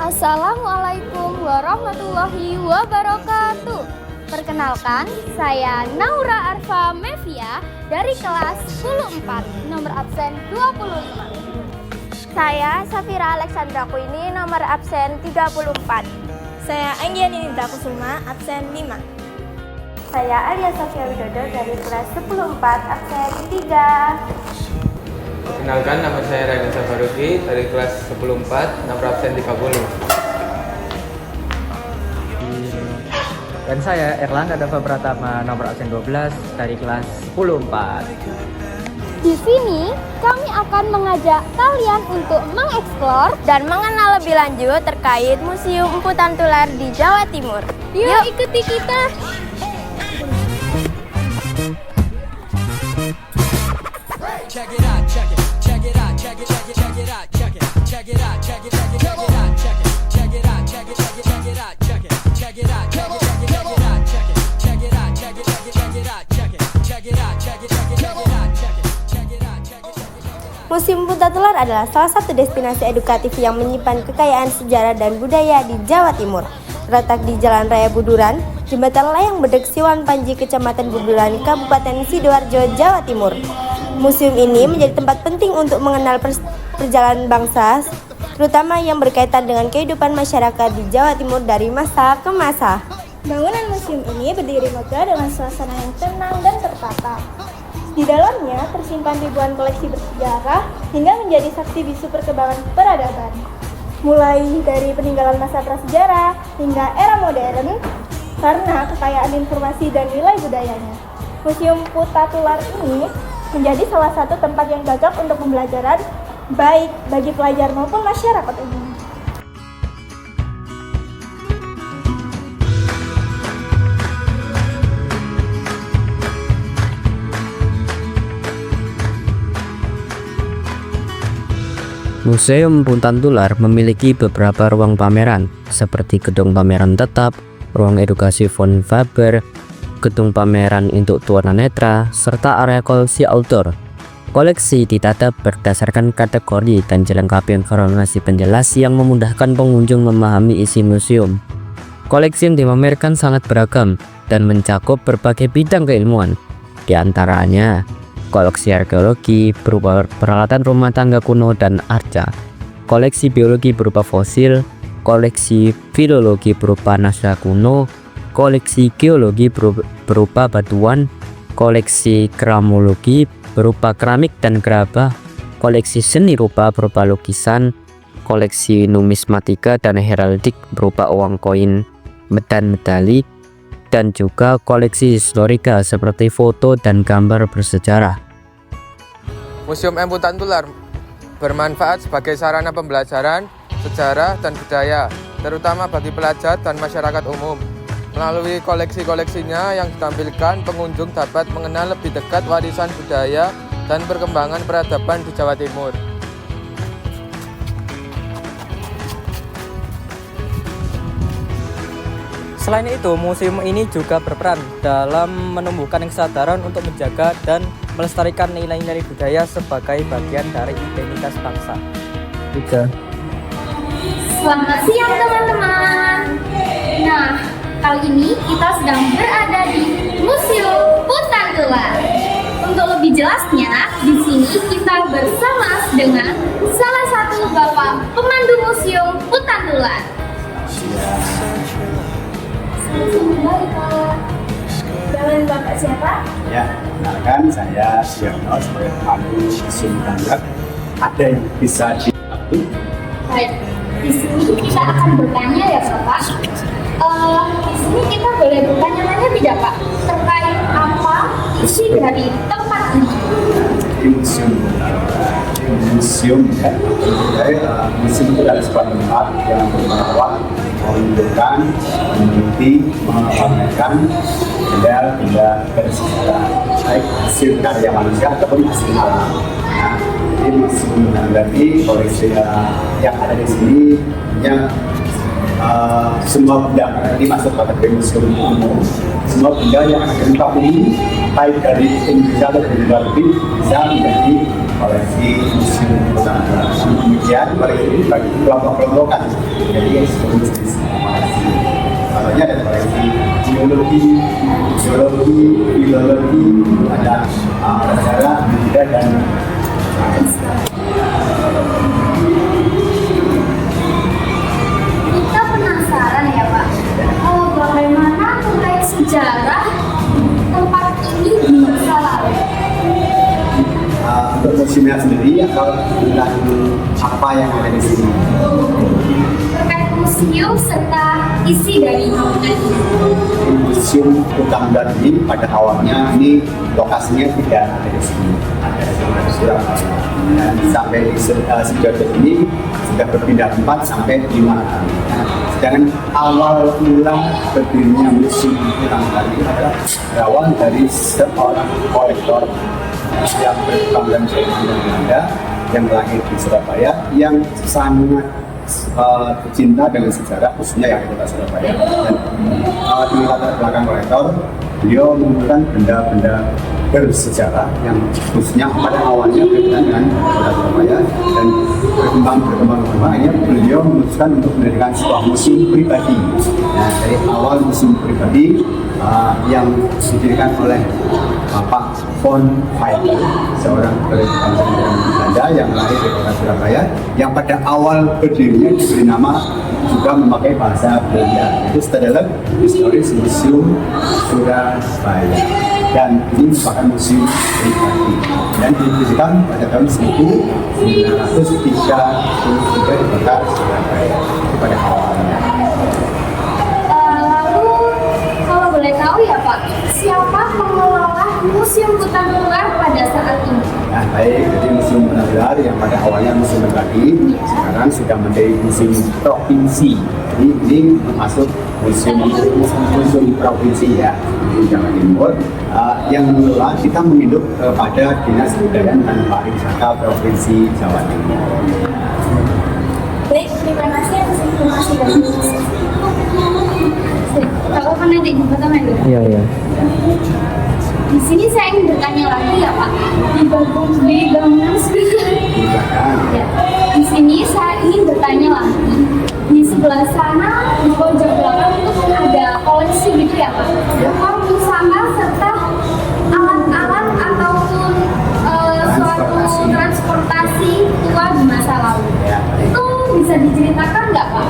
Assalamualaikum warahmatullahi wabarakatuh. Perkenalkan, saya Naura Arfa Mevia dari kelas 10-4, nomor absen 25. Saya Safira Alexandra Kuini, nomor absen 34. Saya Anggiani Ninta Kusuma, absen 5. Saya Alia Sofia Widodo dari kelas 10-4, absen 3. Perkenalkan, nama saya Raden Safaruki dari kelas 10-4, nomor absen 30. Dan saya Erlangga Dava Pratama, nomor absen 12 dari kelas 10-4. Di sini, kami akan mengajak kalian untuk mengeksplor Dan mengenal lebih lanjut terkait Museum Empu Tantular di Jawa Timur. Yuk ikuti kita. Check it out, check it, check it out, check it, check it, check it out, check it, check it out, check it, check it, check it out, check it, check it out, check it, check it, check it out, check it, check it out, check it, check it, check it out, check it, check it out, check it, check it, check it out, check it, check it out, check it, check it, check it out, check it, check it out, check it, check it. Museum Empu Tantular adalah salah satu destinasi edukatif yang menyimpan kekayaan sejarah dan budaya di Jawa Timur. Terletak di Jalan Raya Buduran, Jembatan Layang Bedeg Siwan Panji, Kecamatan Buduran, Kabupaten Sidoarjo, Jawa Timur. Museum ini menjadi tempat penting untuk mengenal perjalanan bangsa, terutama yang berkaitan dengan kehidupan masyarakat di Jawa Timur dari masa ke masa. Bangunan museum ini berdiri megah dengan suasana yang tenang dan tertata. Di dalamnya tersimpan ribuan koleksi bersejarah hingga menjadi saksi bisu perkembangan peradaban. Mulai dari peninggalan masa prasejarah hingga era modern karena kekayaan informasi dan nilai budayanya. Museum Empu Tantular ini menjadi salah satu tempat yang gagap untuk pembelajaran baik bagi pelajar maupun masyarakat umum. Museum Empu Tantular memiliki beberapa ruang pameran seperti gedung pameran tetap, ruang edukasi von Faber, gedung pameran untuk tunanetra, serta area koleksi outdoor. Koleksi ditata berdasarkan kategori dan dilengkapi informasi penjelas yang memudahkan pengunjung memahami isi museum. Koleksi yang dipamerkan sangat beragam dan mencakup berbagai bidang keilmuan. Di antaranya, koleksi arkeologi berupa peralatan rumah tangga kuno dan arca, koleksi biologi berupa fosil, koleksi filologi berupa naskah kuno, koleksi geologi berupa batuan, koleksi keramologi berupa keramik dan gerabah, koleksi seni rupa berupa lukisan, koleksi numismatika dan heraldik berupa uang koin dan medali, dan juga koleksi historika seperti foto dan gambar bersejarah. Museum Empu Tantular bermanfaat sebagai sarana pembelajaran sejarah dan budaya, terutama bagi pelajar dan masyarakat umum. Melalui koleksi-koleksinya yang ditampilkan, pengunjung dapat mengenal lebih dekat warisan budaya dan perkembangan peradaban di Jawa Timur. Selain itu, museum ini juga berperan dalam menumbuhkan kesadaran untuk menjaga dan melestarikan nilai-nilai budaya sebagai bagian dari identitas bangsa. Selamat siang teman-teman. Nah, kali ini kita sedang berada di Museum Empu Tantular. Untuk lebih jelasnya, di sini kita bersama dengan salah satu bapak pemandu Museum Empu Tantular. Dengan Bapak siapa? Ya, kenalkan saya Siono sebagai pemandu Museum Tantular. Ada yang bisa dibantu? Baik, di sini kita akan bertanya ya Bapak. Di sini kita boleh bertanya-tanya tidak Pak? Terkait apa isi dari tempat ini? Di museum ya. Museum itu adalah sebuah tempat yang merawat, menunjukkan, meneliti, mengamalkan benda-benda bersejarah, baik hasil karya manusia ataupun hasil alam. Nah, ini museum berarti koleksi yang ada di sini yang semua benda ini masuk kategori museum umum. Semua benda yang ada di tempat ini, baik dari Indonesia atau dari luar negeri, bisa menjadi koleksi museum Nusantara. Kemudian koleksi ini bagi kelompok-kelompokan, jadi disebut jenis koleksi. Contohnya ada koleksi geologi, zoologi, filologi, ada sejarah, budaya dan Kita penasaran ya Pak, bagaimana terkait sejarah tempat ini di masa lalu? Untuk museumnya sendiri atau tentang apa yang ada di sini? Terkait museum serta isi dari bangunan ini. Museum Putandular ini pada awalnya ini lokasinya tidak ada di sini, ada di Surabaya. Dan sampai sejauh ini sudah berpindah tempat sampai 5 kali. Sedangkan awal mula berdirinya Museum Putandular ini adalah berawal dari seorang kolektor yang berkembang dari Belanda yang lahir di Surabaya, yang sangat cinta dengan sejarah, khususnya yang kota Surabaya. Dan di latar belakang kolektor, beliau mengumpulkan benda-benda bersejarah yang khususnya pada awalnya berkaitan dengan kota Surabaya, dan berkembang akhirnya beliau memutuskan untuk mendirikan sebuah museum pribadi. Nah, dari awal museum pribadi yang didirikan oleh Bapak von Faber, seorang bangsa Belanda yang lahir di kota Surabaya, yang pada awal berdirinya diberi nama juga memakai bahasa Belanda, itu adalah Historisch Museum Surabaya, dan ini merupakan museum pribadi dan didirikan pada tahun 1933 di kota Surabaya pada awalnya. Lalu kalau boleh tahu ya Pak, siapa pengelola Museum Putandular pada saat ini? Nah, baik, jadi Museum Putandular yang pada awalnya museum pribadi, sekarang sudah menjadi museum provinsi. Jadi ini masuk museum provinsi ya di Jawa Timur. Yang mengelola kita menginduk pada Dinas Kebudayaan dan Pariwisata Provinsi Jawa Timur. Baik, terima kasih atas informasi dari Kalau kan nanti di pertama ya? Iya. Di sini saya ingin bertanya lagi ya Pak, di bangunan ya. Di sini saya ingin bertanya lagi, di sebelah sana di pojok belakang itu ada koleksi gitu ya Pak, rumah pusaka serta alat-alat ataupun suatu transportasi tua di masa lalu. Itu bisa diceritakan nggak Pak?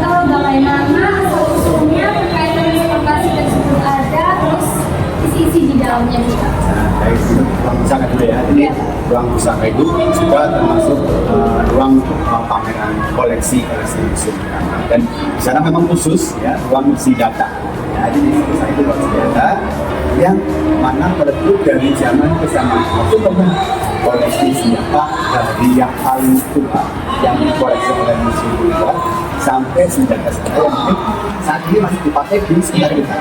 Kalau bagaimana asal-usulnya terkait transportasi tersebut ada, terus isi-isi di dalamnya juga. Nah, dari ruang pusaka dulu ya. Jadi ruang pusaka itu juga termasuk ruang pameran koleksi museum. Dan di sana memang khusus ya ruang senjata. Ya, jadi di pusaka itu ruang senjata yang mana berbentuk dari zaman ke zaman. Itu memang koleksi senjata dari yang paling tua yang dikoleksi oleh museum juga sampai senjata yang mungkin saat ini masih dipakai di sekitar kita.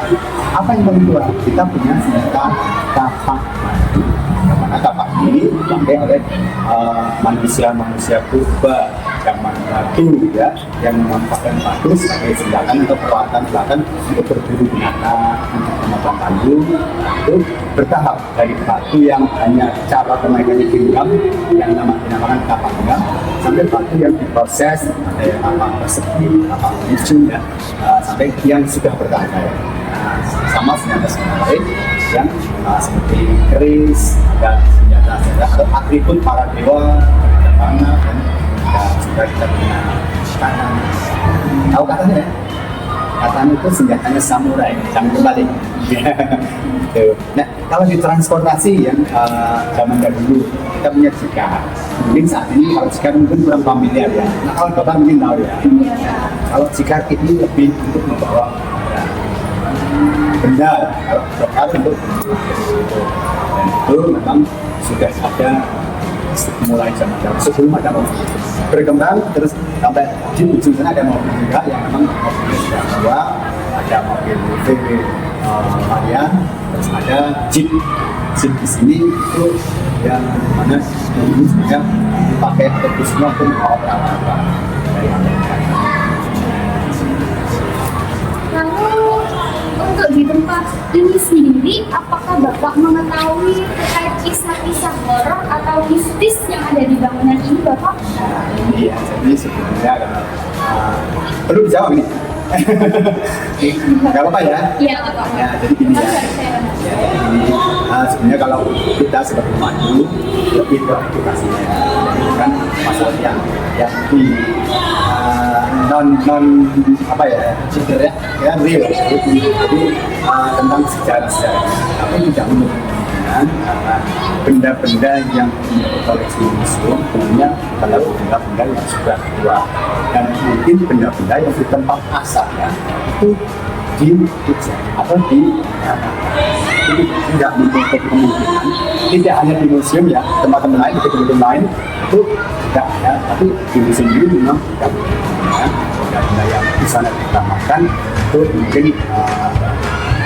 Apa yang paling tua? Kita punya senjata kapak madu. Karena kapak ini dipakai oleh manusia purba zaman batu ya, yang memanfaatkan batu sebagai senjata atau peralatan belakang untuk berburu binatang, untuk memotong kayu. Itu bertahap dari batu yang hanya cara pemakaiannya genggam yang dinamakan kapak genggam, sampai batu yang diproses ada yang kapak persegi, kapak hijau ya, sampai yang sudah bertahap. Sama senjata lain yang seperti keris dan senjata atau atribut para dewa, mana dan juga kita punya katana. Tahu katana ya? Katana itu senjatanya samurai, jangan kembali. Nah, kalau di transportasi yang zaman dahulu kita punya jikar. Mungkin saat ini kalau jikar mungkin kurang familiar ya. Nah, kalau Bapak mungkin tahu ya. Kalau jikar ini lebih untuk membawa benda, kalau dokter untuk dan itu memang sudah ada mulai zaman dahulu sebelum ada mobil berkembang terus sampai di ujung sana ada mobil juga yang memang mobilnya sudah tua, ada mobil VW varian, terus ada jeep di sini itu yang mana dulu sebenarnya dipakai untuk semua pun peralatan dari Amerika. Lalu untuk di tempat ini sendiri, apakah Bapak mengetahui terkait kisah-kisah horor atau mistis yang ada di bangunan ini, Bapak? Iya, jadi sebenarnya perlu dijawab ini. Gak apa-apa ya? Iya, Bapak. Ya, jadi gini ya. Ya, jadi gini. Sebenarnya kalau kita sebagai pemandu lebih ke edukasinya, kan masalah yang di non apa ya, sebenarnya ya real. Jadi tentang sejarah-sejarah. Tapi tidak menyebutkan benda-benda yang dikoleksi museum, tentunya adalah benda-benda yang sudah tua dan mungkin benda-benda yang di tempat asalnya itu di Jogja atau di itu tidak menutup kemungkinan tidak hanya di museum ya, tempat-tempat lain, di gedung lain itu tidak ya, tapi di museum ini memang tidak ya, benda-benda yang di sana ditambahkan itu mungkin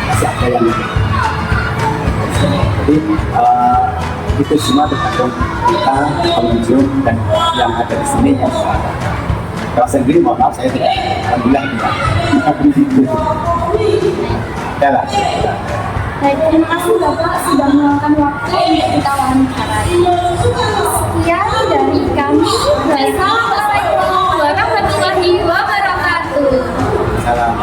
masih ada yang jadi itu semua tergantung kita pengunjung dan yang ada di sini yang kalau sendiri mohon maaf saya tidak alhamdulillah ya lah. Baik, terima kasih Bapak sudah meluangkan waktu untuk kita wawancarai. Sekian dari kami. Wassalamualaikum warahmatullahi wabarakatuh. Salam.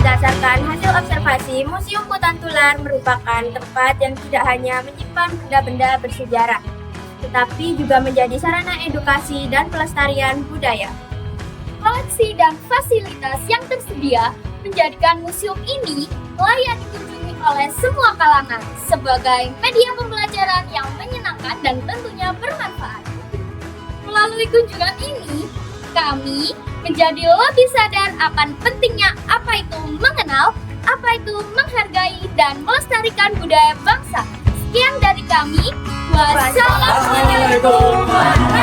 Berdasarkan hasil observasi, Museum Hutan Tular merupakan tempat yang tidak hanya menyimpan benda-benda bersejarah, tetapi juga menjadi sarana edukasi dan pelestarian budaya. Koleksi dan fasilitas yang tersedia menjadikan museum ini layak dikunjungi oleh semua kalangan sebagai media pembelajaran yang menyenangkan dan tentunya bermanfaat. Melalui kunjungan ini, kami menjadi lebih sadar akan pentingnya apa itu mengenal, apa itu menghargai, dan melestarikan budaya bangsa. Sekian dari kami. Wassalamualaikum warahmatullahi wabarakatuh.